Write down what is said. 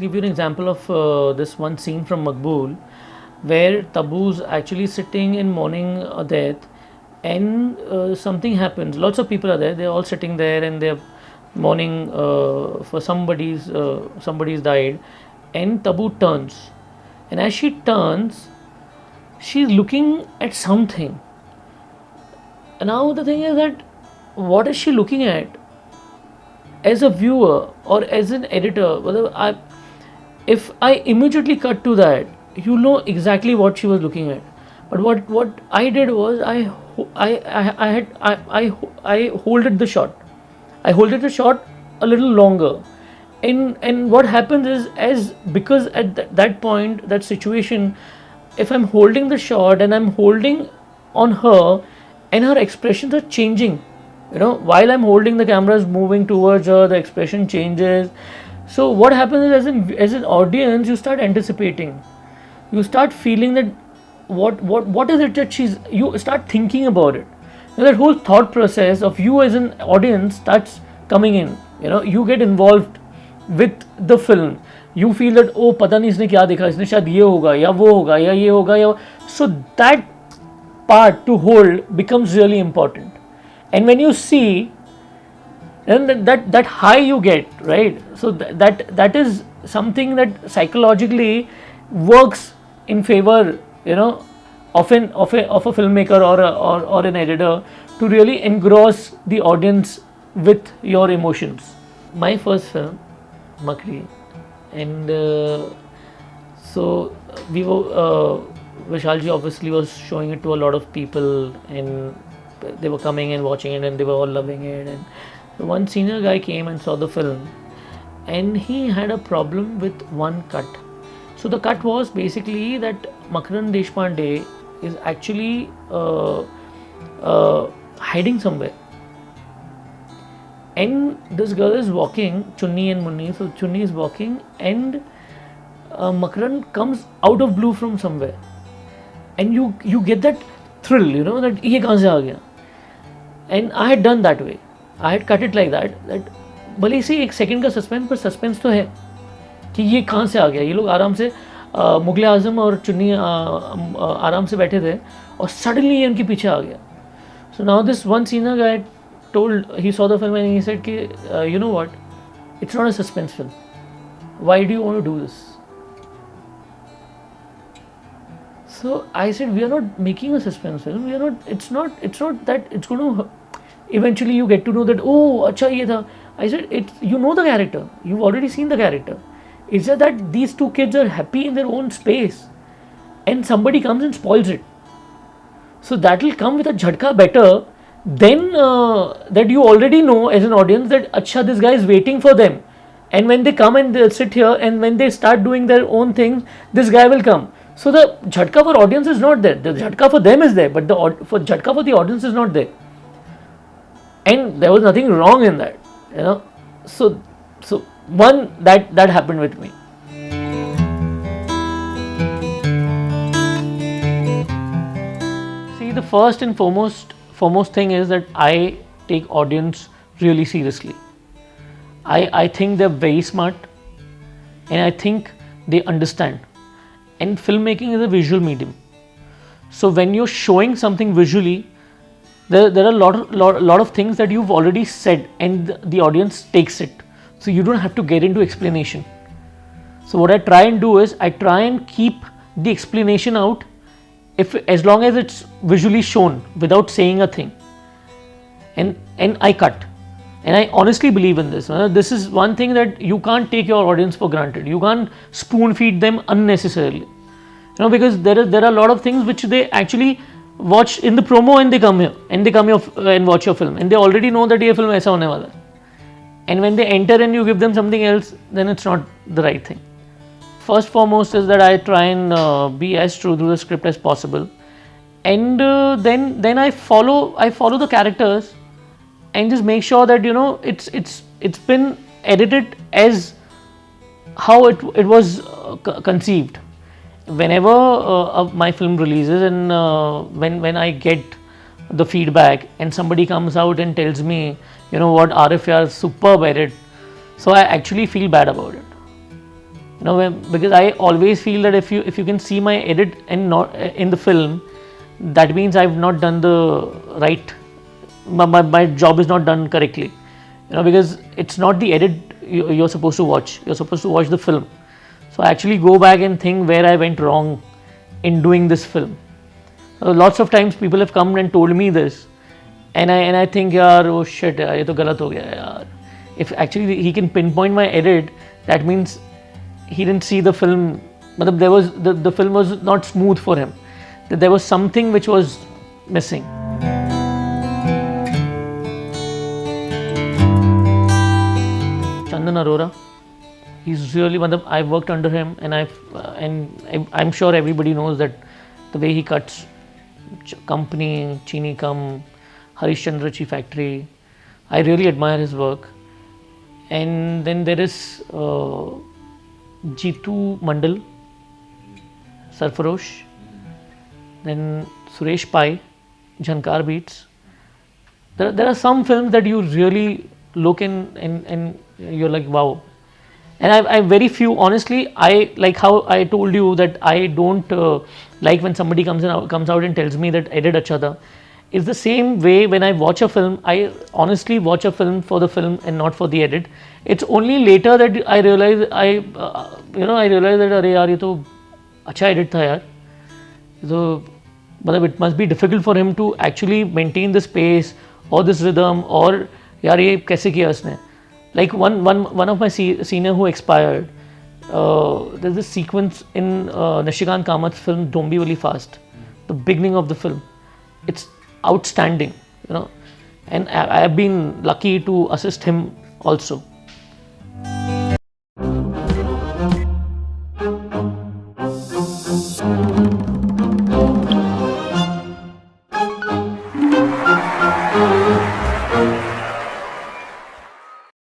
give you an example of this one scene from Maqbool, where Tabu's actually sitting in mourning a death, and something happens. Lots of people are there. They're all sitting there and they're mourning for somebody's died, and Tabu turns, and as she turns, she's looking at something. And now the thing is that what is she looking at? As a viewer or as an editor, if I immediately cut to that, you know exactly what she was looking at. But what I did was I holded the shot. I holded the shot a little longer, and what happens is, as because at that point, that situation, if I'm holding the shot and I'm holding on her, and her expressions are changing, while I'm holding, the camera is moving towards her, the expression changes. So what happens is, as an audience, you start anticipating, you start feeling that what is it that you start thinking about it. That whole thought process of you as an audience starts coming in. You get involved with the film. You feel that, oh, पता नहीं इसने क्या देखा, इसने शायद ये होगा या वो होगा या ये होगा या. So that part to hold becomes really important. And when you see, and that high you get, right? So that is something that psychologically works in favor, of a filmmaker or an editor, to really engross the audience with your emotions. My first film, Makri, and so we were, Vishalji obviously was showing it to a lot of people, and they were coming and watching it, and they were all loving it. And so one senior guy came and saw the film, and he had a problem with one cut. So the cut was basically that Makaran Deshpande is actually hiding somewhere, and this girl is walking, Chunni and Munni. So Chunni is walking, and Makaran comes out of blue from somewhere, and you get that thrill, that ये कहाँ से आ गया. And I had done that way. I had cut it like that भले ही एक second का suspense, पर suspense तो है कि ये कहाँ से आ गया. ये लोग आराम से मुगल आजम और चुन्नी आराम से बैठे थे, और सडनली ये उनके पीछे आ गया. So now this one senior guy he saw the film, and he said कि you know what, it's not a suspense film. Why do you want to do this? So I said, we are not making a suspense film. We are not. It's not that it's going to. Eventually, you get to know that, oh, acha ye tha. I said, you know the character. You've already seen the character. It's just that these two kids are happy in their own space, and somebody comes and spoils it. So that will come with a jhatka better than that you already know as an audience that acha, this guy is waiting for them, and when they come and they sit here, and when they start doing their own things, this guy will come. So the jhatka for audience is not there. The jhatka for them is there, but the jhatka for the audience is not there. And there was nothing wrong in that, So one that happened with me. See, the first and foremost thing is that I take audience really seriously. I think they're very smart, and I think they understand. And filmmaking is a visual medium. So when you're showing something visually, there are a lot of things that you've already said, and the audience takes it. So you don't have to get into explanation. So what I try and do is I try and keep the explanation out, as long as it's visually shown without saying a thing. And I cut. And I honestly believe in this. This is one thing that you can't take your audience for granted. You can't spoon feed them unnecessarily. Because there are a lot of things which they actually watch in the promo, and they come here and watch your film, and they already know that ये film ऐसा होने वाला है. And when they enter and you give them something else, then it's not the right thing. First foremost is that I try and be as true to the script as possible, and then I follow the characters, and just make sure that it's been edited as how it was conceived. Whenever my film releases, and when I get the feedback and somebody comes out and tells me, what, Arif, yaar, superb edit, so I actually feel bad about it. Because I always feel that if you can see my edit and not in the film, that means I've not done the right, my job is not done correctly, because it's not the edit you're supposed to watch, you're supposed to watch the film. So I actually go back and think where I went wrong in doing this film. Lots of times people have come and told me this, and I think, yaar, oh shit, yaar, ye to galat ho gaya yaar. If actually he can pinpoint my edit, that means he didn't see the film. There was the film was not smooth for him. That there was something which was missing. Chandan Arora, he's really I've worked under him, and I'm sure everybody knows that the way he cuts company, Chini Kam, Harish Chandrachi factory, I really admire his work. And then there is Jeetu Mandal, Sarfarosh, then Suresh Pai, Jhankar Beats. There are some films that you really look and you're like, wow. And I very few, honestly, I like how I told you that I don't like when somebody comes out and tells me that edit acha tha. It's the same way when I watch a film, I honestly watch a film for the film and not for the edit. It's only later that I realize I realize that अरे यार ये तो अच्छा edit था यार. So it must be difficult for him to actually maintain this pace or this rhythm, or यार ये कैसे किया उसने. Like one of my senior who expired, there's this sequence in Nishikant Kamath's film Dombivli Fast, the beginning of the film. It's outstanding, and I have been lucky to assist him also.